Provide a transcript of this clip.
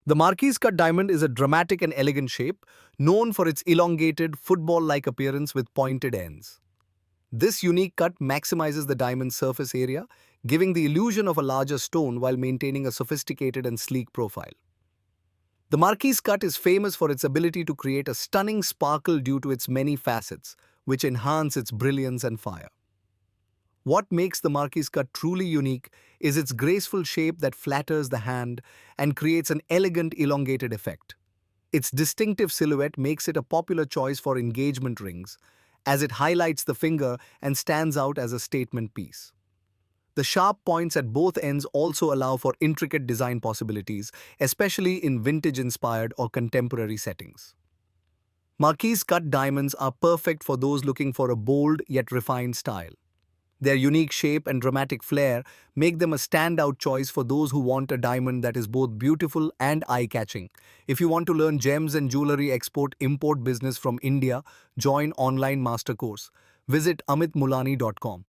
The Marquise cut diamond is a dramatic and elegant shape, known for its elongated, football-like appearance with pointed ends. This unique cut maximizes the diamond's surface area, giving the illusion of a larger stone while maintaining a sophisticated and sleek profile. The Marquise cut is famous for its ability to create a stunning sparkle due to its many facets, which enhance its brilliance and fire. What makes the Marquise cut truly unique is its graceful shape that flatters the hand and creates an elegant elongated effect. Its distinctive silhouette makes it a popular choice for engagement rings, as it highlights the finger and stands out as a statement piece. The sharp points at both ends also allow for intricate design possibilities, especially in vintage-inspired or contemporary settings. Marquise cut diamonds are perfect for those looking for a bold yet refined style. Their unique shape and dramatic flair make them a standout choice for those who want a diamond that is both beautiful and eye-catching. If you want to learn gems and jewelry export-import business from India, join online master course. Visit amitmulani.com.